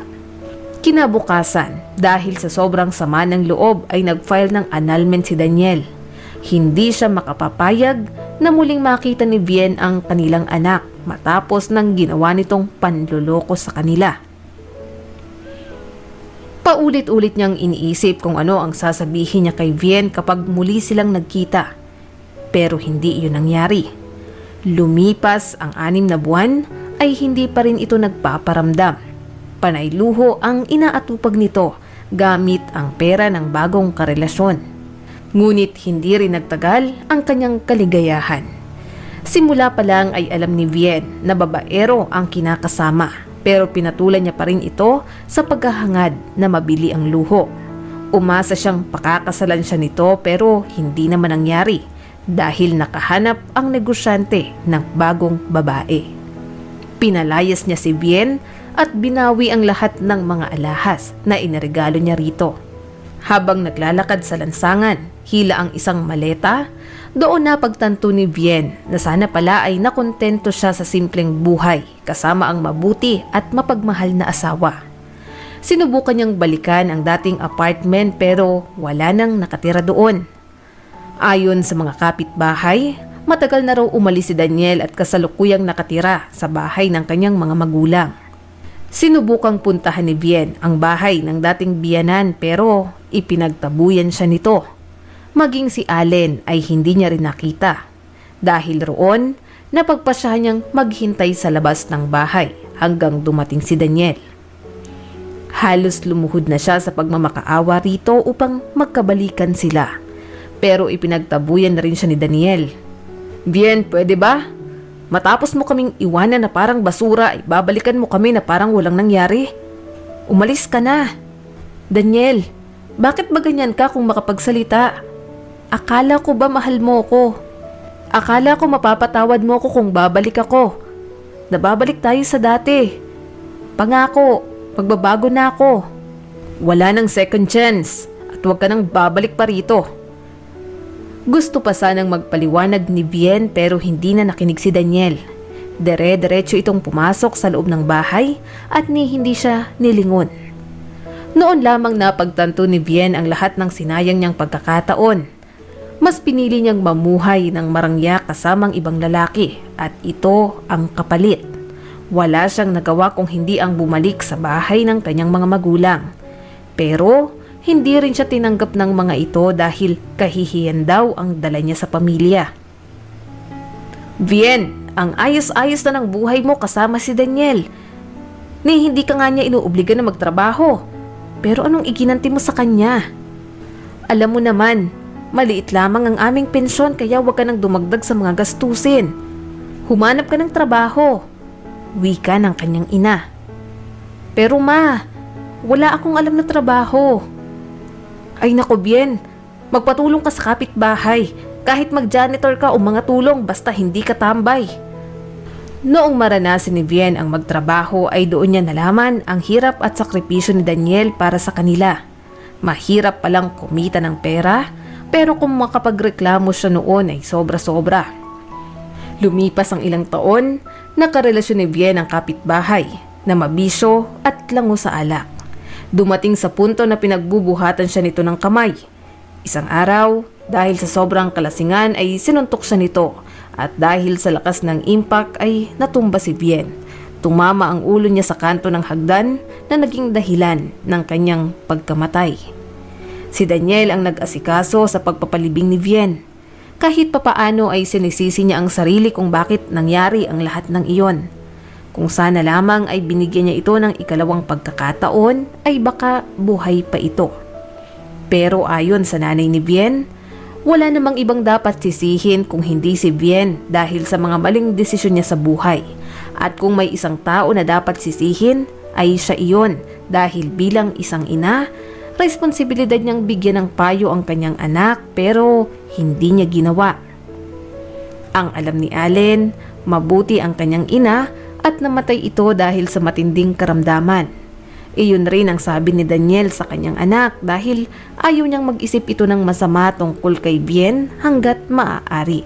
Kinabukasan, dahil sa sobrang sama ng loob ay nag-file ng annulment si Daniel. Hindi siya makapapayag na muling makita ni Bien ang kanilang anak matapos ng ginawa nitong panloloko sa kanila. Paulit-ulit niyang iniisip kung ano ang sasabihin niya kay Bien kapag muli silang nagkita. Pero hindi iyon nangyari. Lumipas ang 6 na buwan ay hindi pa rin ito nagpaparamdam. Panay luho ang inaatupag nito gamit ang pera ng bagong karelasyon. Ngunit hindi rin nagtagal ang kanyang kaligayahan. Simula pa lang ay alam ni Bien na babaero ang kinakasama pero pinatulan niya pa rin ito sa paghahangad na mabili ang luho. Umasa siyang pakakasalan siya nito pero hindi naman nangyari dahil nakahanap ang negosyante ng bagong babae. Pinalayas niya si Bien at binawi ang lahat ng mga alahas na iniregalo niya rito. Habang naglalakad sa lansangan, hila ang isang maleta, doon na pagtanto ni Bien na sana pala ay nakontento siya sa simpleng buhay kasama ang mabuti at mapagmahal na asawa. Sinubukan niyang balikan ang dating apartment pero wala nang nakatira doon. Ayon sa mga kapitbahay, matagal na raw umalis si Daniel at kasalukuyang nakatira sa bahay ng kanyang mga magulang. Sinubukang puntahan ni Bien ang bahay ng dating biyanan pero ipinagtabuyan siya nito. Maging si Allen ay hindi niya rin nakita. Dahil roon, napagpasyahan niyang maghintay sa labas ng bahay hanggang dumating si Daniel. Halos lumuhod na siya sa pagmamakaawa rito upang magkabalikan sila. Pero ipinagtabuyan na rin siya ni Daniel. "Bien, pwede ba? Matapos mo kaming iwanan na parang basura, ay babalikan mo kami na parang walang nangyari. Umalis ka na." "Daniel, bakit ba ganyan ka kung makapagsalita? Akala ko ba mahal mo ko? Akala ko mapapatawad mo ko kung babalik ako. Nababalik tayo sa dati. Pangako, magbabago na ako. Wala nang second chance at huwag ka nang babalik pa rito." Gusto pa sanang magpaliwanag ni Bien pero hindi na nakinig si Daniel. Dire-diretso itong pumasok sa loob ng bahay at hindi siya nilingon. Noon lamang napagtanto ni Bien ang lahat ng sinayang niyang pagkakataon. Mas pinili niyang mamuhay ng marangya kasamang ibang lalaki at ito ang kapalit. Wala siyang nagawa kung hindi ang bumalik sa bahay ng kanyang mga magulang. Pero hindi rin siya tinanggap ng mga ito dahil kahihiyan daw ang dala niya sa pamilya. Bien, ang ayos-ayos na ng buhay mo kasama si Daniel. Hindi ka nga niya inuobliga na magtrabaho. Pero anong iginanti mo sa kanya? Alam mo naman, maliit lamang ang aming pensyon kaya huwag ka nang dumagdag sa mga gastusin. Humanap ka ng trabaho. Wika ng kanyang ina. Pero ma, wala akong alam na trabaho. Ay nako Bien, magpatulong ka sa kapitbahay. Kahit mag-janitor ka o mga tulong basta hindi ka tambay. Noong maranasan ni Bien ang magtrabaho ay doon niya nalaman ang hirap at sakripisyo ni Daniel para sa kanila. Mahirap palang kumita ng pera, pero kung makapagreklamo siya noon ay sobra-sobra. Lumipas ang ilang taon, nakarelasyon ni Bien ang kapitbahay na mabisyo at lango sa alak. Dumating sa punto na pinagbubuhatan siya nito ng kamay. Isang araw, dahil sa sobrang kalasingan ay sinuntok siya nito at dahil sa lakas ng impact ay natumba si Bien. Tumama ang ulo niya sa kanto ng hagdan na naging dahilan ng kanyang pagkamatay. Si Daniel ang nag-asikaso sa pagpapalibing ni Bien. Kahit papaano ay sinisisi niya ang sarili kung bakit nangyari ang lahat ng iyon. Kung sana lamang ay binigyan niya ito ng ikalawang pagkakataon ay baka buhay pa ito. Pero ayon sa nanay ni Bien, wala namang ibang dapat sisihin kung hindi si Bien dahil sa mga maling desisyon niya sa buhay. At kung may isang tao na dapat sisihin, ay siya iyon dahil bilang isang ina, responsibilidad niyang bigyan ng payo ang kanyang anak pero hindi niya ginawa. Ang alam ni Allen, mabuti ang kanyang ina at namatay ito dahil sa matinding karamdaman. Iyon rin ang sabi ni Daniel sa kanyang anak dahil ayaw niyang mag-isip ito ng masama tungkol kay Bien hanggat maaari.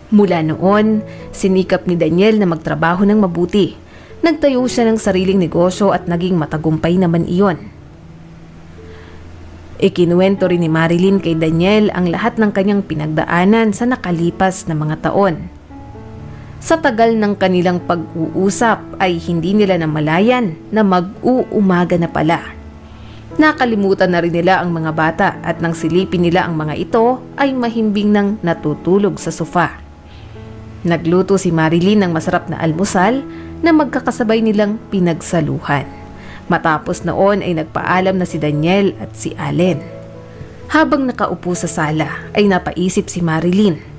Mula noon, sinikap ni Daniel na magtrabaho ng mabuti. Nagtayo siya ng sariling negosyo at naging matagumpay naman iyon. Ikinuwento rin ni Marilyn kay Daniel ang lahat ng kanyang pinagdaanan sa nakalipas na mga taon. Sa tagal ng kanilang pag-uusap ay hindi nila namalayan na mag-uumaga na pala. Nakalimutan na rin nila ang mga bata at nang silipin nila ang mga ito ay mahimbing nang natutulog sa sofa. Nagluto si Marilyn ng masarap na almusal na magkakasabay nilang pinagsaluhan. Matapos noon ay nagpaalam na si Daniel at si Allen. Habang nakaupo sa sala ay napaisip si Marilyn.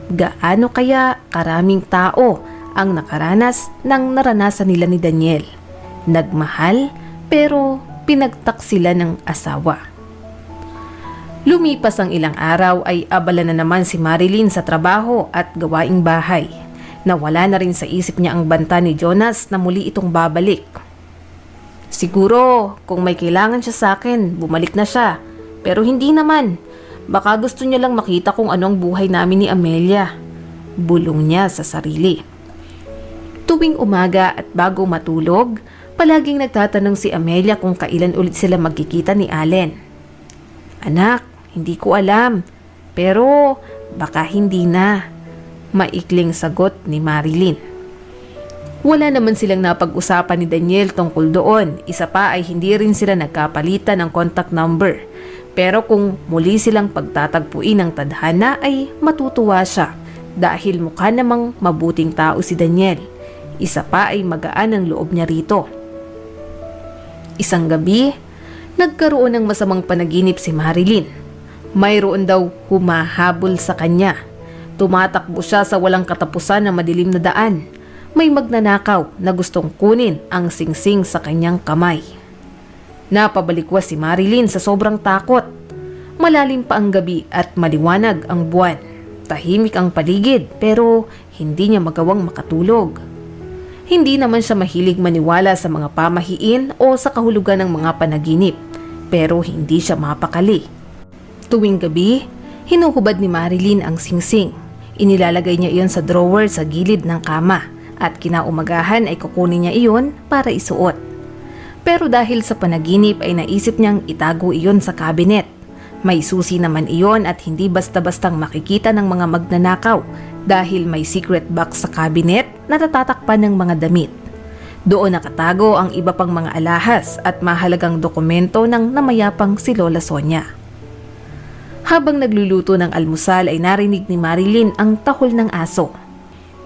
Gaano kaya karaming tao ang nakaranas ng naranasan nila ni Daniel? Nagmahal pero pinagtak sila ng asawa. Lumipas ang ilang araw ay abala na naman si Marilyn sa trabaho at gawaing bahay. Nawala na rin sa isip niya ang banta ni Jonas na muli itong babalik. Siguro kung may kailangan siya sa akin, bumalik na siya. Pero hindi naman. Baka gusto niya lang makita kung ano ang buhay namin ni Amelia. Bulong niya sa sarili. Tuwing umaga at bago matulog, palaging nagtatanong si Amelia kung kailan ulit sila magkikita ni Allen. Anak, hindi ko alam. Pero baka hindi na. Maikling sagot ni Marilyn. Wala naman silang napag-usapan ni Daniel tungkol doon. Isa pa ay hindi rin sila nagkapalitan ng contact number. Pero kung muli silang pagtatagpuin ng tadhana ay matutuwa siya dahil mukha namang mabuting tao si Daniel. Isa pa ay magaan ang loob niya rito. Isang gabi, nagkaroon ng masamang panaginip si Marilyn. Mayroon daw humahabol sa kanya. Tumatakbo siya sa walang katapusan na madilim na daan. May magnanakaw na gustong kunin ang singsing sa kanyang kamay. Napabalikwas si Marilyn sa sobrang takot. Malalim pa ang gabi at maliwanag ang buwan. Tahimik ang paligid pero hindi niya magawang makatulog. Hindi naman siya mahilig maniwala sa mga pamahiin o sa kahulugan ng mga panaginip, pero hindi siya mapakali. Tuwing gabi, hinuhubad ni Marilyn ang singsing. Inilalagay niya iyon sa drawer sa gilid ng kama at kinaumagahan ay kukunin niya iyon para isuot. Pero dahil sa panaginip ay naisip niyang itago iyon sa cabinet. May susi naman iyon at hindi basta-bastang makikita ng mga magnanakaw dahil may secret box sa cabinet na natatakpan ng mga damit. Doon nakatago ang iba pang mga alahas at mahalagang dokumento ng namayapang si Lola Sonia. Habang nagluluto ng almusal ay narinig ni Marilyn ang tahol ng aso.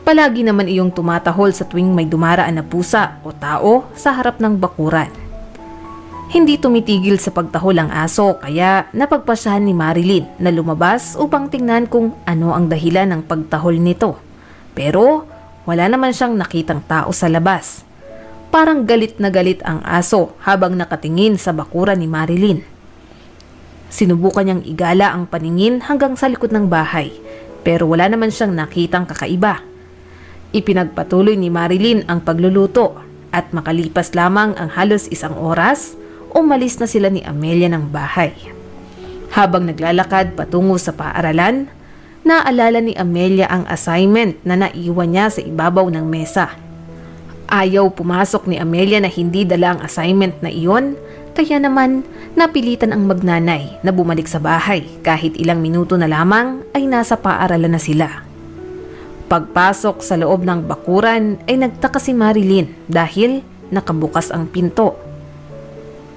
Palagi naman iyong tumatahol sa tuwing may dumaraan na pusa o tao sa harap ng bakuran. Hindi tumitigil sa pagtahol ang aso kaya napagpasyahan ni Marilyn na lumabas upang tingnan kung ano ang dahilan ng pagtahol nito. Pero wala naman siyang nakitang tao sa labas. Parang galit na galit ang aso habang nakatingin sa bakuran ni Marilyn. Sinubukan niyang igala ang paningin hanggang sa likod ng bahay pero wala naman siyang nakitang kakaiba. Ipinagpatuloy ni Marilyn ang pagluluto at makalipas lamang ang halos isang oras, umalis na sila ni Amelia ng bahay. Habang naglalakad patungo sa paaralan, naalala ni Amelia ang assignment na naiwan niya sa ibabaw ng mesa. Ayaw pumasok ni Amelia na hindi dala ang assignment na iyon, kaya naman napilitan ang magnanay na bumalik sa bahay kahit ilang minuto na lamang ay nasa paaralan na sila. Pagpasok sa loob ng bakuran ay nagtaka si Marilyn dahil nakabukas ang pinto.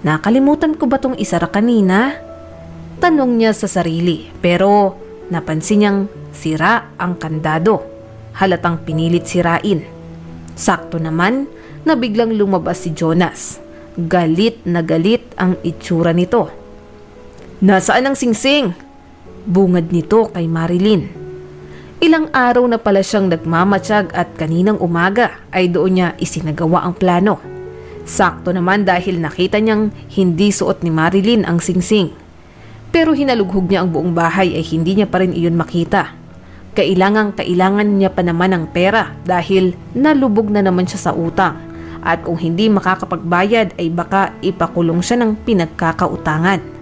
Nakalimutan ko ba tong isara kanina? Tanong niya sa sarili pero napansin niyang sira ang kandado. Halatang pinilit sirain. Sakto naman na biglang lumabas si Jonas. Galit na galit ang itsura nito. Nasaan ang singsing? Bungad nito kay Marilyn. Ilang araw na pala siyang nagmamatsyag at kaninang umaga ay doon niya isinagawa ang plano. Sakto naman dahil nakita niyang hindi suot ni Marilyn ang singsing. Pero hinalughog niya ang buong bahay ay hindi niya pa rin iyon makita. Kailangan niya pa naman ng pera dahil nalubog na naman siya sa utang. At kung hindi makakapagbayad ay baka ipakulong siya ng pinagkakautangan.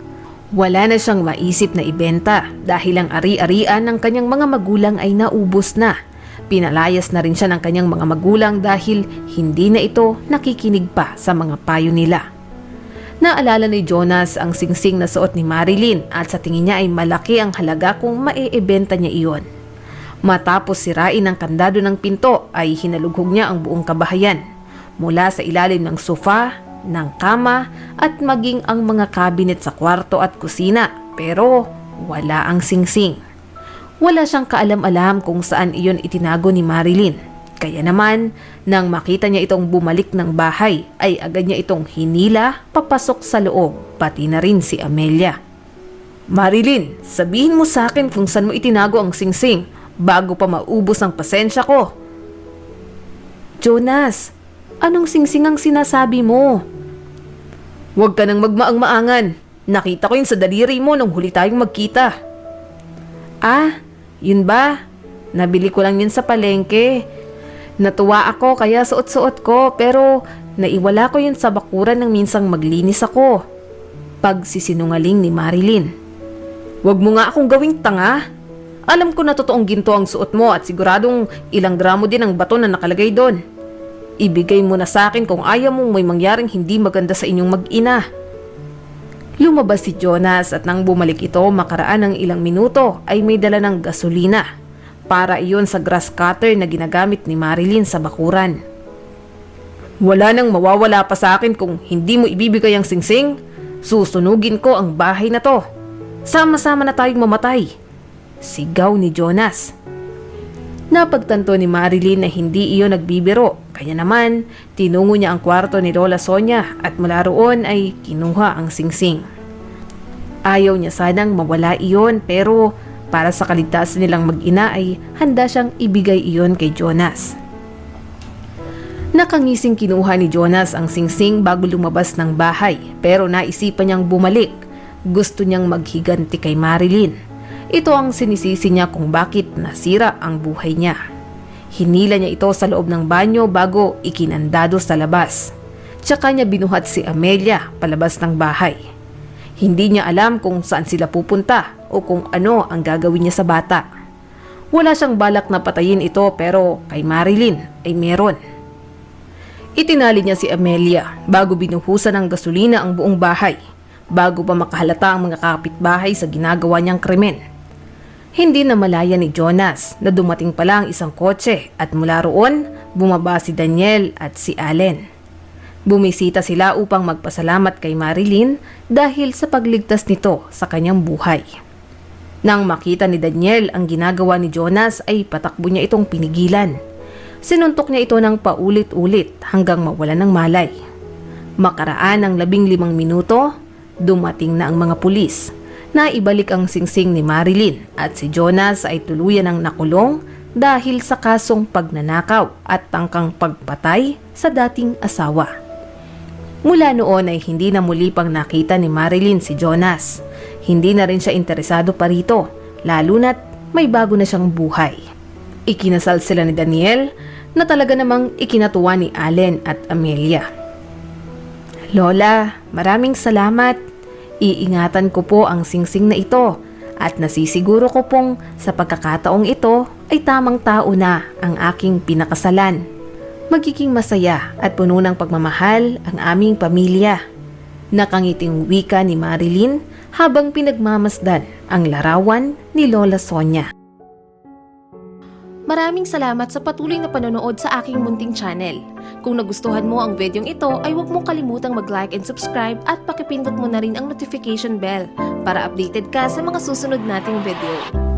Wala na siyang maisip na ibenta dahil ang ari-arian ng kanyang mga magulang ay naubos na. Pinalayas na rin siya ng kanyang mga magulang dahil hindi na ito nakikinig pa sa mga payo nila. Naalala ni Jonas ang singsing na suot ni Marilyn at sa tingin niya ay malaki ang halaga kung maiibenta niya iyon. Matapos sirain ang kandado ng pinto ay hinalughog niya ang buong kabahayan. Mula sa ilalim ng sofa, ng kama at maging ang mga cabinet sa kwarto at kusina pero wala ang singsing. Wala siyang kaalam-alam kung saan iyon itinago ni Marilyn. Kaya naman, nang makita niya itong bumalik ng bahay, ay agad niya itong hinila papasok sa loob, pati na rin si Amelia. Marilyn, sabihin mo sa akin kung saan mo itinago ang singsing bago pa maubos ang pasensya ko. Jonas, anong singsing ang sinasabi mo? Huwag ka nang magmaang-maangan. Nakita ko yun sa daliri mo nung huli tayong magkita. Ah, yun ba? Nabili ko lang yun sa palengke. Natuwa ako kaya suot-suot ko pero naiwala ko yun sa bakuran nang minsang maglinis ako. Pagsisinungaling ni Marilyn. Huwag mo nga akong gawing tanga. Alam ko na totoong ginto ang suot mo at siguradong ilang gramo din ang bato na nakalagay doon. Ibigay mo na sa akin kung ayaw mong may mangyaring hindi maganda sa inyong mag-ina. Lumabas si Jonas at nang bumalik ito makaraan ng ilang minuto ay may dala ng gasolina. Para iyon sa grass cutter na ginagamit ni Marilyn sa bakuran. Wala nang mawawala pa sa akin kung hindi mo ibibigay ang singsing. Susunugin ko ang bahay na to. Sama-sama na tayong mamatay. Sigaw ni Jonas. Napagtanto ni Marilyn na hindi iyon nagbibiro. Kaya naman, tinungo niya ang kwarto ni Lola Sonia at mula roon ay kinuha ang singsing. Ayaw niya sanang mawala iyon pero para sa kaligtasan nilang mag-ina ay handa siyang ibigay iyon kay Jonas. Nakangising kinuha ni Jonas ang singsing bago lumabas ng bahay pero naisipan niyang bumalik. Gusto niyang maghiganti kay Marilyn. Ito ang sinisisi niya kung bakit nasira ang buhay niya. Hinila niya ito sa loob ng banyo bago ikinandado sa labas. Tsaka niya binuhat si Amelia palabas ng bahay. Hindi niya alam kung saan sila pupunta o kung ano ang gagawin niya sa bata. Wala siyang balak na patayin ito pero kay Marilyn ay meron. Itinali niya si Amelia bago binuhusan ng gasolina ang buong bahay, bago pa makahalata ang mga kapitbahay sa ginagawa niyang krimen. Hindi na malaya ni Jonas na dumating pala ang isang kotse at mula roon bumaba si Daniel at si Allen. Bumisita sila upang magpasalamat kay Marilyn dahil sa pagligtas nito sa kanyang buhay. Nang makita ni Daniel ang ginagawa ni Jonas ay patakbo niya itong pinigilan. Sinuntok niya ito ng paulit-ulit hanggang mawalan ng malay. Makaraan ng 15 minuto, dumating na ang mga pulis na ibalik ang singsing ni Marilyn at si Jonas ay tuluyan ng nakulong dahil sa kasong pagnanakaw at tangkang pagpatay sa dating asawa. Mula noon ay hindi na muli pang nakita ni Marilyn si Jonas. Hindi na rin siya interesado pa rito, lalo na't may bago na siyang buhay. Ikinasal sila ni Daniel na talaga namang ikinatuwa ni Allen at Amelia. Lola, maraming salamat. Iingatan ko po ang singsing na ito at nasisiguro ko pong sa pagkakataong ito ay tamang tao na ang aking pinakasalan. Magiging masaya at puno ng pagmamahal ang aming pamilya. Nakangiting wika ni Marilyn habang pinagmamasdan ang larawan ni Lola Sonia. Maraming salamat sa patuloy na panonood sa aking munting channel. Kung nagustuhan mo ang videong ito ay huwag mong kalimutang mag-like and subscribe at pakipindot mo na rin ang notification bell para updated ka sa mga susunod nating video.